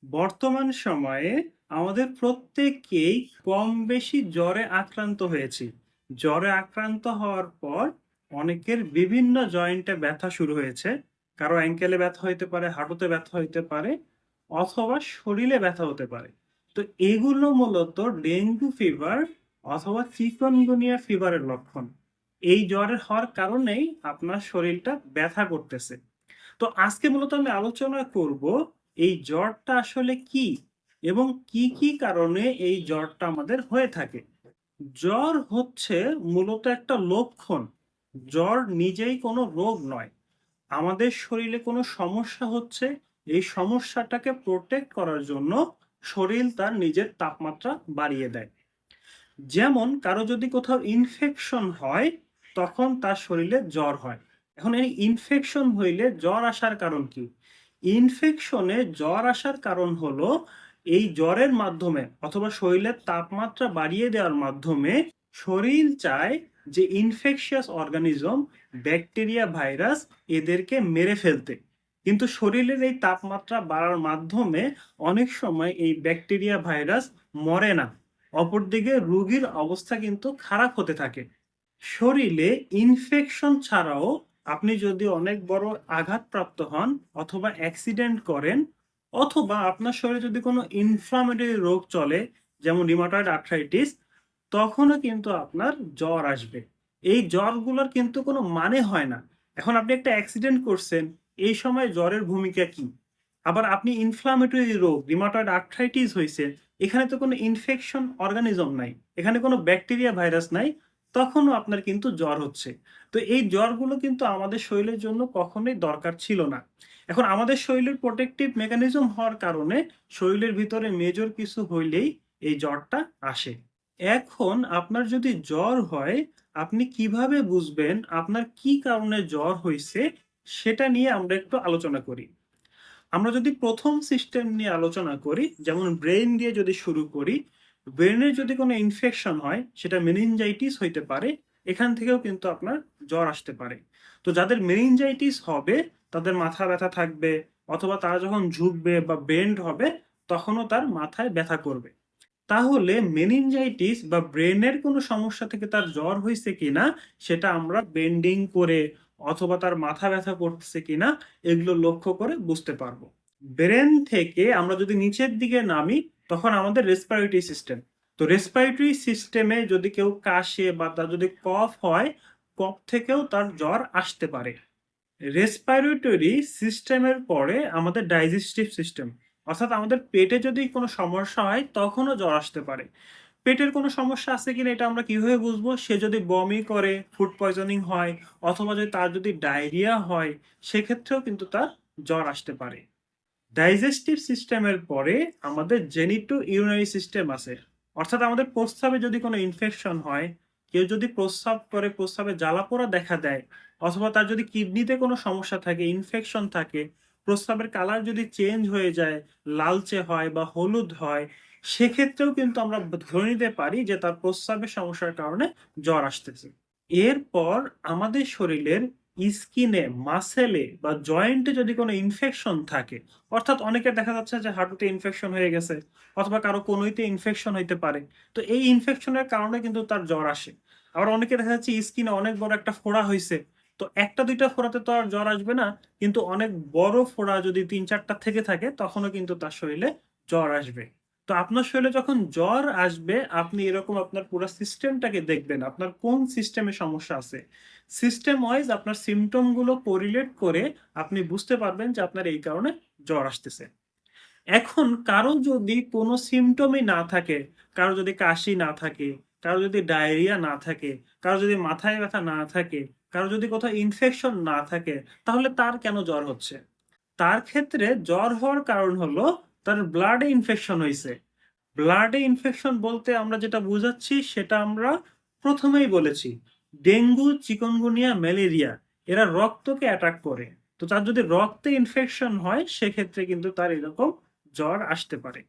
বর্তমান সময়ে আমাদের প্রত্যেককেই কম বেশি জ্বরে আক্রান্ত হয়েছি। জ্বরে আক্রান্ত হওয়ার পর অনেকের বিভিন্ন জয়েন্টে ব্যথা শুরু হয়েছে। কারো অ্যাঙ্কেলে ব্যথা হইতে পারে, হাঁটুতে ব্যথা হইতে পারে অথবা শরীরে ব্যথা হতে পারে। তো এগুলো মূলত ডেঙ্গু ফিভার অথবা চিকুনগুনিয়া ফিভারের লক্ষণ। এই জ্বরের হওয়ার কারণেই আপনার শরীরটা ব্যথা করতেছে। তো আজকে মূলত আমি আলোচনা করব এই জ্বরটা আসলে কি এবং কি কি কারণে এই জ্বরটা আমাদের হয়ে থাকে। জ্বর হচ্ছে মূলত একটা লক্ষণ। জ্বর নিজেই কোনো রোগ নয়। আমাদের শরীরে কোনো সমস্যা হচ্ছে, এই সমস্যাটাকে প্রোটেক্ট করার জন্য শরীর তার নিজের তাপমাত্রা বাড়িয়ে দেয়। যেমন কারো যদি কোথাও ইনফেকশন হয় তখন তার শরীরে জ্বর হয়। এখন এই ইনফেকশন হইলে জ্বর আসার কারণ কি? ইনফেকশনে জ্বর আসার কারণ হলো এই জ্বরের মাধ্যমে অথবা শরীরের তাপমাত্রা বাড়িয়ে দেওয়ার মাধ্যমে শরীর চায় যে ইনফেকশিয়াস অর্গানিজম, ব্যাকটেরিয়া, ভাইরাস এদেরকে মেরে ফেলতে। কিন্তু শরীরের এই তাপমাত্রা বাড়ার মাধ্যমে অনেক সময় এই ব্যাকটেরিয়া, ভাইরাস মরে না। অপরদিকে রোগীর অবস্থা কিন্তু খারাপ হতে থাকে। শরীরে ইনফেকশন ছাড়াও আপনি যদি অনেক বড় আঘাতপ্রাপ্ত হন অথবা অ্যাক্সিডেন্ট করেন অথবা আপনার শরীরে যদি কোনো ইনফ্লামেটরি রোগ চলে, যেমন রিমাটয়েড আর্থ্রাইটিস, তখনও কিন্তু আপনার জ্বর আসবে। এই জ্বরগুলোর কিন্তু কোনো মানে হয় না। এখন আপনি একটা অ্যাক্সিডেন্ট করছেন, এই সময় জ্বরের ভূমিকা কি? আবার আপনি ইনফ্লামেটরি রোগ রিমাটয়েড আর্থ্রাইটিস হইছে, এখানে তো কোনো ইনফেকশন অর্গানিজম নাই, এখানে কোনো ব্যাকটেরিয়া, ভাইরাস নাই, তখনও আপনার কিন্তু জ্বর হচ্ছে। তো এই জ্বরগুলো কিন্তু আমাদের শরীরের জন্য কখনোই দরকার ছিল না। এখন আমাদের শরীরের প্রোটেক্টিভ মেকানিজম হওয়ার কারণে শরীরের ভিতরে মেজর কিছু হইলেই এই জ্বরটা আসে। এখন আপনার যদি জ্বর হয়, আপনি কিভাবে বুঝবেন আপনার কি কারণে জ্বর হইছে, সেটা নিয়ে আমরা একটু আলোচনা করি। আমরা যদি প্রথম সিস্টেম নিয়ে আলোচনা করি, যেমন ব্রেইন দিয়ে যদি শুরু করি, ব্রেইনের যদি কোনো ইনফেকশন হয় সেটা মেনিনজাইটিস হইতে পারে। এখান থেকেও কিন্তু আপনার জ্বর আসতে পারে। তো যাদের মেনিনজাইটিস হবে তাদের মাথা ব্যথা থাকবে অথবা তারা যখন ঝুঁকবে বা বেন্ড হবে তখনও তার মাথায় ব্যথা করবে। তাহলে মেনিনজাইটিস বা ব্রেনের কোনো সমস্যা থেকে তার জ্বর হয়েছে কিনা সেটা আমরা বেন্ডিং করে অথবা তার মাথা ব্যথা করতেছে কিনা এগুলো লক্ষ্য করে বুঝতে পারবো। ব্রেন থেকে আমরা যদি নিচের দিকে নামি তখন আমাদের রেসপিরেটরি সিস্টেম। তো রেসপিরেটরি সিস্টেমে যদি কেউ কাশে বা তার যদি কফ হয়, কফ থেকেও তার জ্বর আসতে পারে। রেসপিরেটরি সিস্টেমের পরে আমাদের ডাইজেস্টিভ সিস্টেম, অর্থাৎ আমাদের পেটে যদি কোনো সমস্যা হয় তখনও জ্বর আসতে পারে। পেটের কোনো সমস্যা আছে কিনা এটা আমরা কিভাবে বুঝবো? সে যদি বমি করে, ফুড পয়জনিং হয় অথবা যদি তার যদি ডায়রিয়া হয়, সেক্ষেত্রেও কিন্তু তার জ্বর আসতে পারে। ডাইজেস্টিভ সিস্টেমের পরে আমাদের জেনিটো ইউরিনারি সিস্টেম আছে, অর্থাৎ আমাদের প্রস্রাবে যদি কোনো ইনফেকশন হয়, কেউ যদি প্রস্রাব করে প্রস্রাবে জ্বালাপোড়া দেখা দেয় অথবা তার যদি কিডনিতে কোনো সমস্যা থাকে, ইনফেকশন থাকে, প্রস্রাবের কালার যদি চেঞ্জ হয়ে যায়, লালচে হয় বা হলুদ হয়, সেক্ষেত্রেও কিন্তু আমরা ধরে নিতে পারি যে তার প্রস্রাবের সমস্যার কারণে জ্বর আসতেছে। এরপর আমাদের শরীরের স্কিনে, মাসেলে বা জয়েন্টে যদি কোনো ইনফেকশন থাকে, অর্থাৎ অনেকের দেখা যাচ্ছে যে হাঁটুতে ইনফেকশন হয়ে গেছে অথবা কারো কনুইতে ইনফেকশন হইতে পারে। তো এই ইনফেকশনের কারণে কিন্তু তার জ্বর আসে। আবার অনেকে দেখা যাচ্ছে স্কিনে অনেক বড় একটা ফোড়া হইছে। তো একটা দুইটা ফোড়াতে তো আর জ্বর আসবে না, কিন্তু অনেক বড় ফোড়া যদি ৩-৪টা থেকে থাকে তখনও কিন্তু তার শরীরে জ্বর আসবে। তো আপনার শরীরে যখন জ্বর আসবে আপনি এরকম আপনার পুরো সিস্টেমটাকে দেখবেন আপনার কোন সিস্টেমে সমস্যা আছে। সিস্টেম ওয়াইজ আপনার সিম্পটম গুলো কোরিলেট করে আপনি বুঝতে পারবেন যে আপনার এই কারণে জ্বর আসতেছে। এখন কারো যদি কোনো সিম্পটমই না থাকে, কারো যদি কাশি না থাকে, কারো যদি ডায়রিয়া না থাকে, কারো যদি মাথায় ব্যথা না থাকে, কারো যদি কোথাও ইনফেকশন না থাকে, তাহলে তার কেন জ্বর হচ্ছে? তার ক্ষেত্রে জ্বর হওয়ার কারণ হলো তার ব্লাডে ইনফেকশন হইছে। ব্লাডে ইনফেকশন বলতে আমরা যেটা বুঝাচ্ছি সেটা আমরা প্রথমেই বলেছি। ডেঙ্গু, চিকুনগুনিয়া, ম্যালেরিয়া এরা রক্তকে অ্যাটাক করে। তো তার যদি রক্তে ইনফেকশন হয় সেক্ষেত্রে কিন্তু তার এরকম জ্বর আসতে পারে।